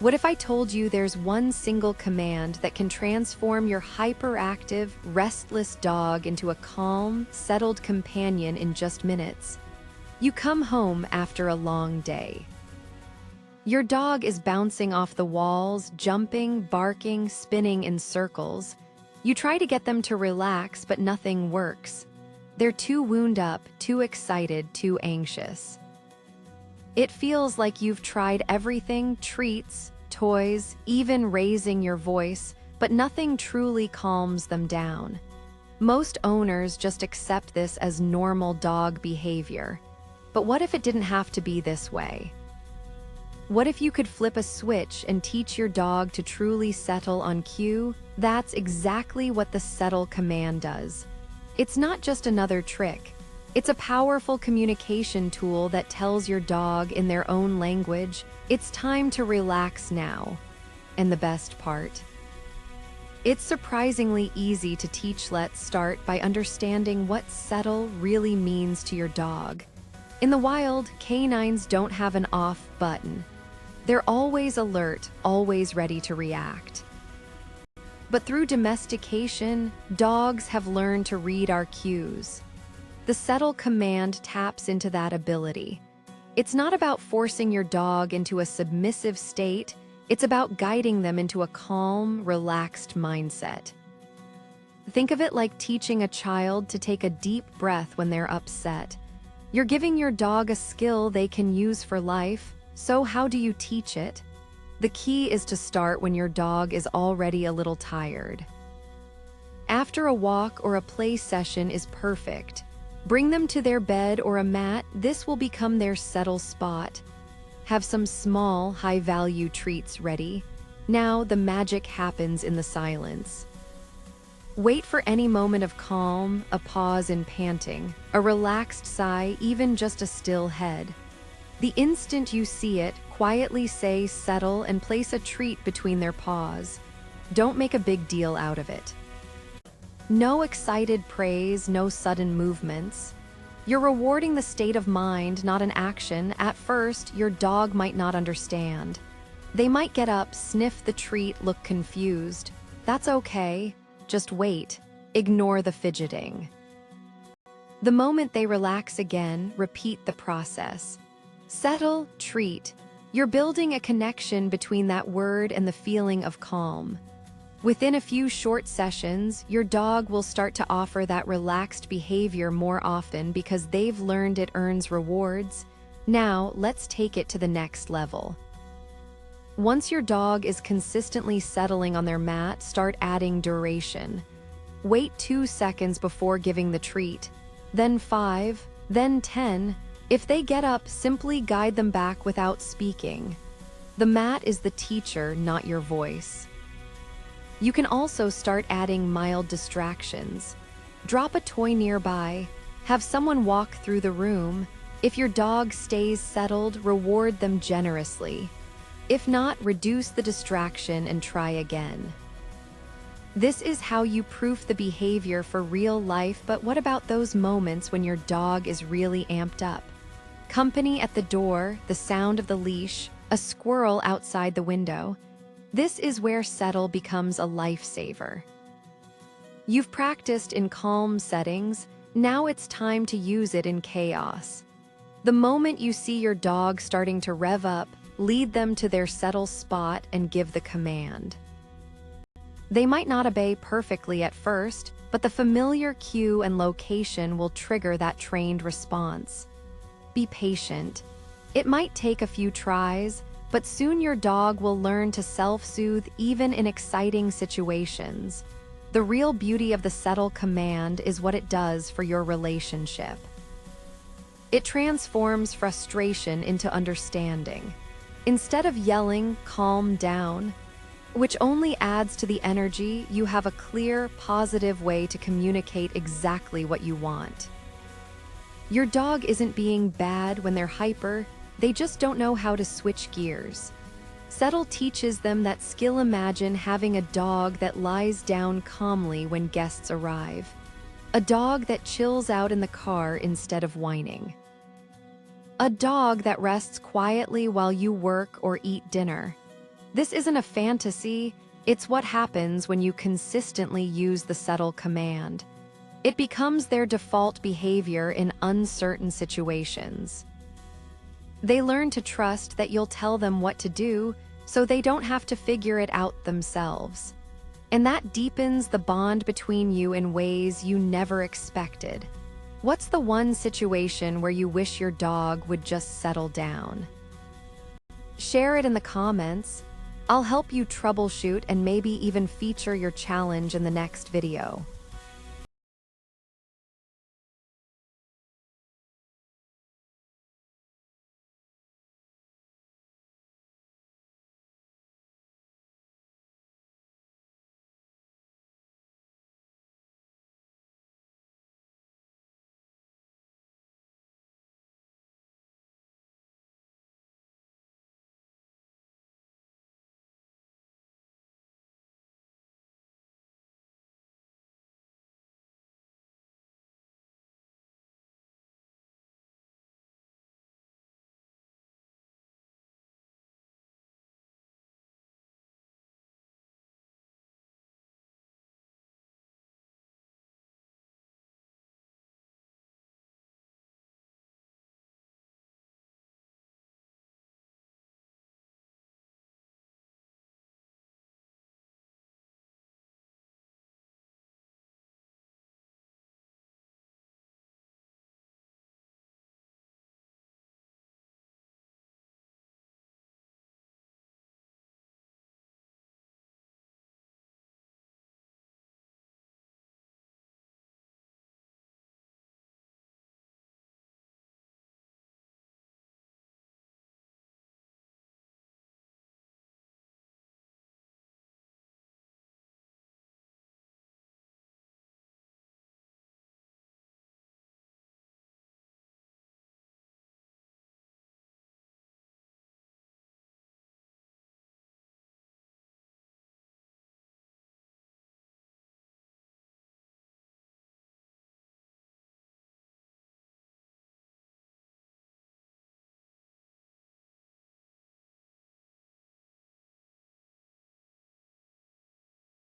What if I told you there's one single command that can transform your hyperactive, restless dog into a calm, settled companion in just minutes? You come home after a long day. Your dog is bouncing off the walls, jumping, barking, spinning in circles. You try to get them to relax, but nothing works. They're too wound up, too excited, too anxious. It feels like you've tried everything: treats, toys, even raising your voice, but nothing truly calms them down. Most owners just accept this as normal dog behavior. But what if it didn't have to be this way? What if you could flip a switch and teach your dog to truly settle on cue? That's exactly what the Settle command does. It's not just another trick. It's a powerful communication tool that tells your dog in their own language, "It's time to relax now." And the best part? It's surprisingly easy to teach. Let's start by understanding what settle really means to your dog. In the wild, canines don't have an off button. They're always alert, always ready to react. But through domestication, dogs have learned to read our cues. The Settle command taps into that ability. It's not about forcing your dog into a submissive state, it's about guiding them into a calm, relaxed mindset. Think of it like teaching a child to take a deep breath when they're upset. You're giving your dog a skill they can use for life, so how do you teach it? The key is to start when your dog is already a little tired. After a walk or a play session is perfect. Bring them to their bed or a mat. This will become their settle spot. Have some small, high-value treats ready. Now the magic happens in the silence. Wait for any moment of calm, a pause in panting, a relaxed sigh, even just a still head. The instant you see it, quietly say "settle" and place a treat between their paws. Don't make a big deal out of it. No excited praise, no sudden movements. You're rewarding the state of mind, not an action. At first, your dog might not understand. They might get up, sniff the treat, look confused. That's okay. Just wait. Ignore the fidgeting. The moment they relax again, repeat the process. Settle, treat. You're building a connection between that word and the feeling of calm. Within a few short sessions, your dog will start to offer that relaxed behavior more often because they've learned it earns rewards. Now, let's take it to the next level. Once your dog is consistently settling on their mat, start adding duration. Wait 2 seconds before giving the treat, then 5, then 10. If they get up, simply guide them back without speaking. The mat is the teacher, not your voice. You can also start adding mild distractions. Drop a toy nearby. Have someone walk through the room. If your dog stays settled, reward them generously. If not, reduce the distraction and try again. This is how you proof the behavior for real life. But what about those moments when your dog is really amped up? Company at the door, the sound of the leash, a squirrel outside the window. This is where settle becomes a lifesaver. You've practiced in calm settings, now it's time to use it in chaos. The moment you see your dog starting to rev up, lead them to their settle spot and give the command. They might not obey perfectly at first, but the familiar cue and location will trigger that trained response. Be patient. It might take a few tries, but soon your dog will learn to self-soothe even in exciting situations. The real beauty of the settle command is what it does for your relationship. It transforms frustration into understanding. Instead of yelling, "Calm down," which only adds to the energy, you have a clear, positive way to communicate exactly what you want. Your dog isn't being bad when they're hyper, they just don't know how to switch gears. Settle teaches them that skill. Imagine having a dog that lies down calmly when guests arrive. A dog that chills out in the car instead of whining. A dog that rests quietly while you work or eat dinner. This isn't a fantasy, it's what happens when you consistently use the settle command. It becomes their default behavior in uncertain situations. They learn to trust that you'll tell them what to do, so they don't have to figure it out themselves. And that deepens the bond between you in ways you never expected. What's the one situation where you wish your dog would just settle down? Share it in the comments. I'll help you troubleshoot and maybe even feature your challenge in the next video.